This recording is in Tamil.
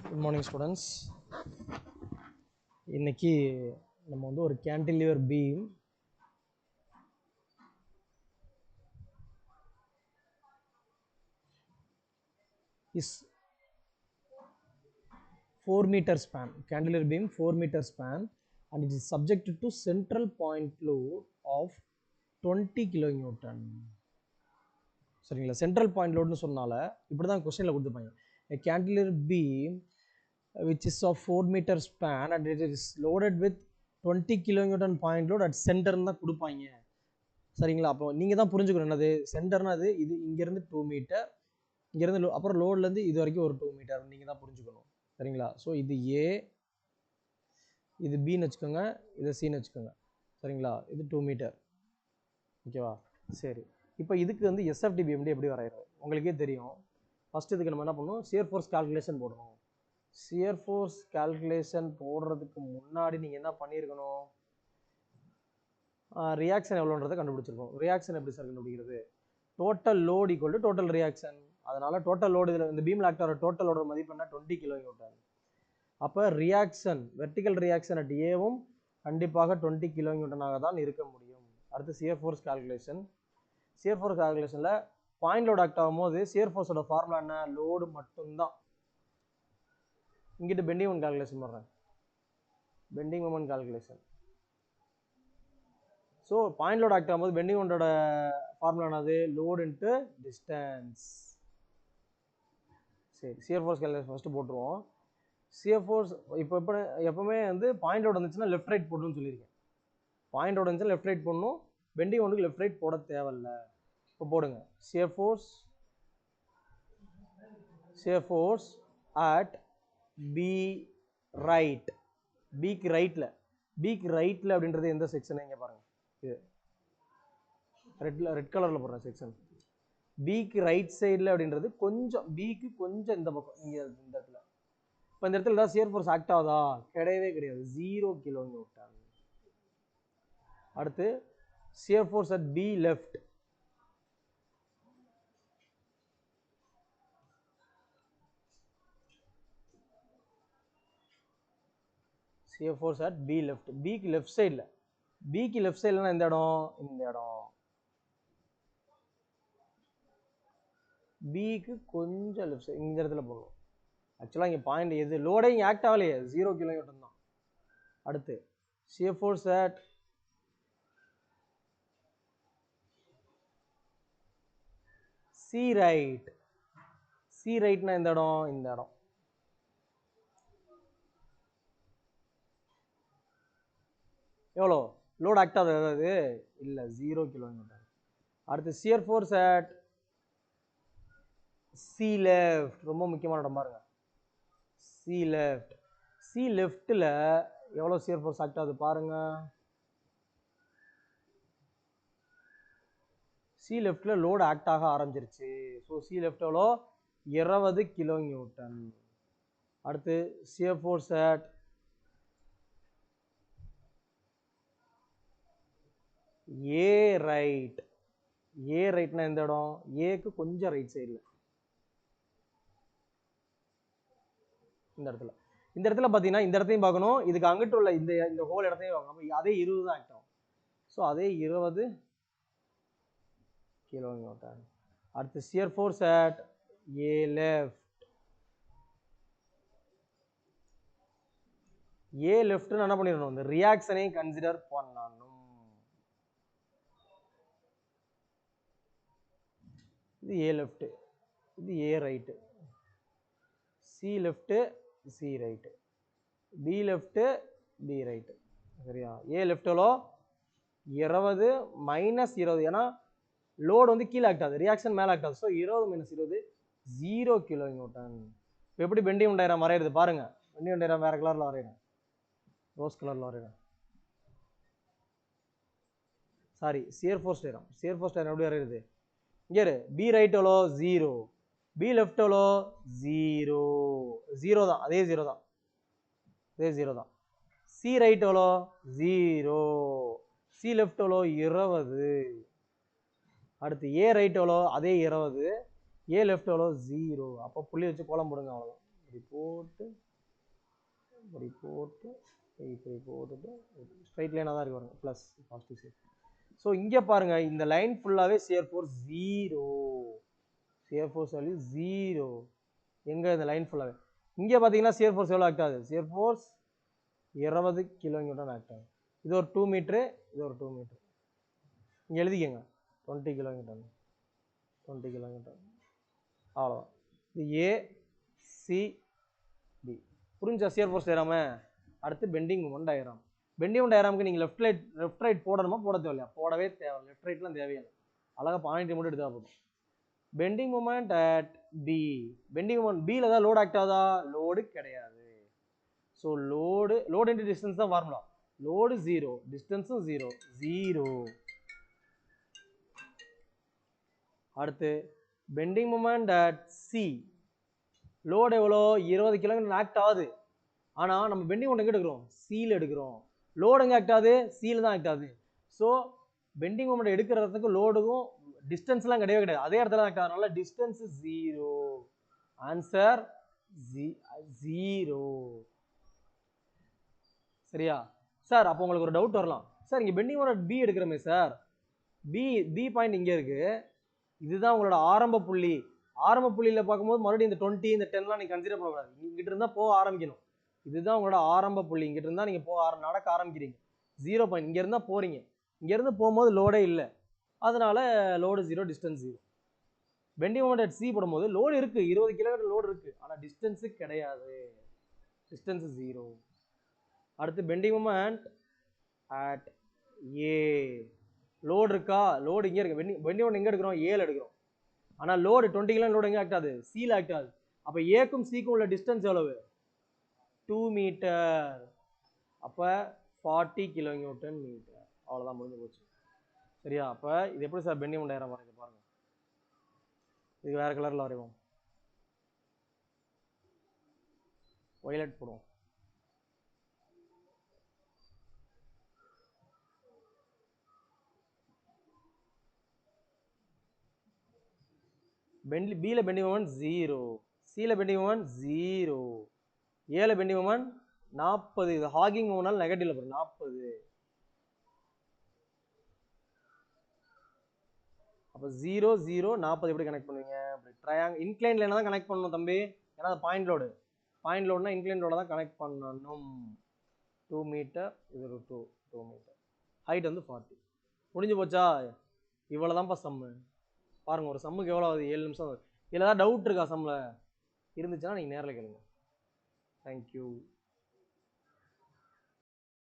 Good morning, students. இன்னைக்கு நம்ம வந்து ஒரு cantilever beam is 4 meter span. Cantilever beam 4 meter span and it is subjected to central point load of 20 kilonewton. சரிங்களா, சென்ட்ரல் பாயிண்ட் லோடுன்னு சொன்னால இப்படி தான் கொஸ்டினில் கொடுத்துருப்பாங்க. A cantilever beam which is of 4 meter span and it is loaded with 20 kilonewton point load at center தான் கொடுப்பாங்க. சரிங்களா, அப்போ நீங்கள் தான் புரிஞ்சுக்கணும் என்னது சென்டர்னா அது இது இங்கேருந்து 2 மீட்டர், இங்கேருந்து அப்புறம் லோட்லேருந்து இது வரைக்கும் ஒரு 2 மீட்டர் நீங்கள் தான் புரிஞ்சுக்கணும். சரிங்களா, ஸோ இது ஏ, இது பின்னு வச்சுக்கோங்க, இதை சின்னு வச்சுக்கோங்க. சரிங்களா, இது 2 மீட்டர். ஓகேவா, சரி. இப்போ இதுக்கு வந்து எஸ்எஃப்டி பிஎம்டி எப்படி வரைகிறது உங்களுக்கே தெரியும். ஃபஸ்ட்டு இதுக்கு நம்ம என்ன பண்ணணும், சியர் ஃபோர்ஸ் கால்குலேஷன் போடணும். சியர் ஃபோர்ஸ் கால்குலேஷன் போடுறதுக்கு முன்னாடி நீங்கள் என்ன பண்ணியிருக்கணும், ரியாக்ஷன் எவ்வளோன்றதை கண்டுபிடிச்சிருக்கோம். ரியாக்ஷன் எப்படி சார் கண்டுபிடிக்கிறது, total load equal to total reaction. அதனால் டோட்டல் லோடு இதில் இந்த பீமில் ஆக்ட் ஆகிற டோட்டல் லோட மதிப்பு என்ன 20 கிலோமீட்டர். அப்போ ரியாக்ஷன் வெர்டிக்கல் ரியாக்ஷன் அட் ஏவும் கண்டிப்பாக 20 கிலோமீட்டராக தான் இருக்க முடியும். அடுத்து shear force calculation. Shear force கால்குலேஷனில் பாயிண்ட் லோட் ஆக்ட் ஆகும்போது சியர் ஃபோர்ஸோட ஃபார்முலா என்ன, லோடு மட்டும்தான். இங்கிட்டு பெண்டிங் மொமெண்ட் கால்குலேஷன் பண்ணுறேன், bending moment calculation. So point load act ஆகும்போது பெண்டிங் மொமெண்டோட ஃபார்முலா என்னது, லோடு இன்ட்டு டிஸ்டன்ஸ். சரி, சியர் ஃபோர்ஸ் கால்குலேஷன் ஃபஸ்ட்டு போட்டுருவோம். சியர் ஃபோர்ஸ் இப்போ எப்பவுமே வந்து பாயிண்ட் லோட் வந்துச்சுன்னா லெஃப்ட் ரைட் போடணும்னு சொல்லியிருக்கேன். பாயிண்ட் லோட் வந்துச்சுன்னா லெஃப்ட் ரைட் போடணும், பெண்டிங் ஒன்றுக்கு லெஃப்ட் ரைட் போட தேவையில்லை. இப்போ போடுங்க, shear force at B right, பிக்கு ரைட்டில் அப்படின்றது எந்த செக்ஷன் இங்கே பாருங்கள், இது ரெட் கலரில் போடுறேன் செக்ஷன். பிக்கு ரைட் சைடில் அப்படின்றது கொஞ்சம் பிக்கு கொஞ்சம் இந்த பக்கம் இங்கே இந்த இடத்துல. இப்போ இந்த இடத்துல ஏதாவது சியர் ஃபோர்ஸ் ஆக்ட் ஆகுதா, கிடையவே கிடையாது, 0 கிலோமீட்டர். அடுத்து shear force at B left, shear force at B left, பிக்கு லெஃப்ட் சைடில். பிக்கு லெஃப்ட் சைட்லனா இந்த இடம், இந்த இடம். பிக்கு கொஞ்சம் லெஃப்ட் சைடு இந்த இடத்துல போகணும். ஆக்சுவலாக இங்கே பாயிண்ட் எது லோடே இங்கே ஆக்ட் ஆகலையே, 0 கிலோமீட்டர் தான். அடுத்து shear force at C right, C ரைட்னா இந்த இடம், இந்த இடம். எவ்வளோ லோட் ஆக்ட் ஆகுது, அதாவது இல்லை 0 கிலோமீட்டர். அடுத்து shear force at C left, ரொம்ப முக்கியமான இடம் பாருங்க, சி லெஃப்ட். சி லெஃப்டில் எவ்வளோ சியர் ஃபோர்ஸ் ஆக்ட் ஆகுது பாருங்க. சி லெஃப்டில் லோடு ஆக்ட் ஆக ஆரம்பிச்சிருச்சு. ஸோ சி லெஃப்ட் எவ்வளோ, 20 கிலோமீட்டர். அடுத்து shear force at A right, A ரைட்னா எந்த இடம், ஏக்கு கொஞ்சம் ரைட் சைடில் இந்த இடத்துல. இந்த இடத்துல பார்த்தீங்கன்னா இந்த இடத்தையும் பார்க்கணும், இதுக்கு அங்கிட்டு உள்ள இந்த ஹோல் இடத்தையும் பார்க்கணும். அதே 20 தான் ஆக்ட் ஆகும். ஸோ அதே 20 கிலோமீட்டர். அடுத்து shear force at A left, A லெஃப்ட்னு என்ன பண்ணிடணும், இந்த ரியாக்ஷனையும் கன்சிடர் பண்ணணும். இது ஏ லெஃப்ட், இது A right, C left, C right, B left, B right. சரியா, ஏ லெஃப்ட் எவ்வளோ 20 மைனஸ் 20, ஏன்னா லோடு வந்து கீழே ஆக்ட் ஆகுது, ரியாக்ஷன் மேலே ஆக்ட் ஆகுது. So 20 minus 20 0 kilometre. இப்போ எப்படி பெண்டிங் டயக்ராம் வரையிறது பாருங்க, பெண்டிங் டயக்ராம் வேற கலரில் வரைகிறேன், ரோஸ் கலரில் வரைகிறேன். Sorry, shear force diagram. Shear force diagram எப்படி வரைகிறது, இங்கே பி ரைட் எவ்வளோ 0, பி லெஃப்ட் எவ்வளோ 0, 0 தான், அதே 0 தான், அதே 0 தான். சி ரைட் எவ்வளோ 0, சி லெஃப்ட் எவ்வளோ 20. அடுத்து ஏ ரைட் எவ்வளோ அதே 20, ஏ லெஃப்ட் எவ்வளோ 0. அப்போ புள்ளி வச்சு கோலம் போடுங்க, அவ்வளோதான். இப்படி போட்டு இப்படி போட்டுட்டு ஸ்ட்ரைட் லைனாக தான் இருக்கு பாருங்க, ப்ளஸ் பாசிட்டிவ் சைட். ஸோ இங்கே பாருங்க, இந்த லைன் ஃபுல்லாகவே shear force 0, shear force value 0. எங்கே இந்த லைன் ஃபுல்லாகவே இங்கே பார்த்தீங்கன்னா சியர் ஃபோர்ஸ் எவ்வளோ ஆக்ட் ஆகுது? சியர் ஃபோர்ஸ் 20 kN ஆக்ட் ஆகுது. இது ஒரு 2 மீட்ரு, இது ஒரு 2 மீட்ரு. இங்கே எழுதிக்கங்க 20 kN, 20 kN. அவ்வளோதான். இது ACB. புரிஞ்சா சியர் ஃபோர்ஸ் டயராம? அடுத்து bending moment diagram. Bending moment டயராமுக்கு நீங்கள் லெஃப்ட் ரைட் போடணுமா போட தேவையில்லையா? போடவே தேவை. லெஃப்ட் ரைட்லாம் தேவையில்லை. அழகாக பாயிண்ட் மட்டும் எடுத்தால் போதும். Bending moment at B. Bending moment பியில் தான் லோடு ஆக்ட் ஆகுதா? லோடு கிடையாது. ஸோ லோடு இன்டு டிஸ்டன்ஸ் தான் ஃபார்முலா. லோடு 0, டிஸ்டன்ஸும் 0, 0. அடுத்து bending moment at C. Load எவ்வளோ? 20 kN ஆக்ட் ஆகுது. ஆனால் நம்ம பெண்டிங் மொமெண்ட் எங்கே எடுக்கிறோம்? சியில் எடுக்கிறோம். லோடு எங்கே ஆக்ட் ஆகுது? சியில் தான் ஆக்ட் ஆகுது. ஸோ பெண்டிங் மொமெண்ட் எடுக்கிறதுக்கு லோடுக்கும் டிஸ்டன்ஸ்லாம் கிடையவே கிடையாது, அதே இடத்துல ஆக்ட் ஆகுறதுனால டிஸ்டன்ஸ் 0. ஆன்சர் 0. சரியா சார்? அப்போ உங்களுக்கு ஒரு டவுட் வரலாம், சார் இங்கே பெண்டிங் மொமெண்ட் பி எடுக்கிறோமே சார், பி பாயிண்ட் இங்கே இருக்கு, இதுதான் உங்களோட ஆரம்ப புள்ளி. ஆரம்ப புள்ளியில் பார்க்கும்போது மறுபடியும் இந்த 20 இந்த 10லாம் நீங்கள் கன்சிடர் பண்ணக்கூடாது. இங்கிட்ட இருந்தால் போக ஆரம்பிக்கணும். இதுதான் உங்களோட ஆரம்ப புள்ளி. இங்கிட்ட இருந்தால் நீங்கள் நடக்க ஆரம்பிக்கிறீங்க. 0 பாயிண்ட் இங்கே இருந்தால் போகிறீங்க. இங்கேருந்து போகும்போது லோடே இல்லை, அதனால load 0, distance 0. Bending moment at C போடும்போது லோடு இருக்குது, 20 kN லோடு இருக்குது, ஆனால் டிஸ்டன்ஸு கிடையாது, டிஸ்டன்ஸ் 0. அடுத்து bending moment at A. Load இருக்கா? லோடு இங்கே இருக்கு. பெண்டிங் மொமெண்ட் எங்கே எடுக்கிறோம்? ஏல எடுக்கிறோம். ஆனால் லோடு 20 kN லோடு எங்கே ஆக்ட் ஆகுது? சியில் ஆக்ட் ஆகுது. அப்போ ஏக்கும் சிக்கும் உள்ள டிஸ்டன்ஸ் எவ்வளவு? 2 மீட்டர். அப்போ 40 kN மீட்டர். அவ்வளோதான், முடிஞ்சு போச்சு. சரியா? அப்போ இது எப்படி சார் பெண்டிங் மொமெண்ட் டயராம் வரைக்கும் பாருங்க. இது வேற கலரில் வரைவோம். வயலட் போடுவோம். பியில் பெண்டிங் மொமெண்ட் 0, சியில் பெண்டிங் மொமெண்ட் 0, ஏல பெண்டிங் மொமெண்ட் 40. இது ஹாகிங் மொமெண்ட்னால நெகட்டிவ்ல போகும் 40. அப்போ 0, 0, 40 எப்படி கனெக்ட் பண்ணுவீங்க? அப்படி ட்ரையாங்கிள் இன்க்ளைன் லைனை தான் கனெக்ட் பண்ணணும் தம்பி, ஏன்னா அது பாயிண்ட் லோடுனா இன்க்ளைன் லோட தான் கனெக்ட் பண்ணணும். 2 மீட்டர், இது ஒரு 2 மீட்டர், ஹைட் வந்து 40. முடிஞ்சு போச்சா? இவ்வளோதான்ப்பா சம்மு. பாருங்க, ஒரு சம்முக்கு எவ்வளோ ஆகுது? 7 நிமிஷம் ஆகுது. இதில் ஏதாவது டவுட் இருக்கா? சம்மில் இருந்துச்சுன்னா நீங்கள் நேரில் கேளுங்க. தேங்க்யூ.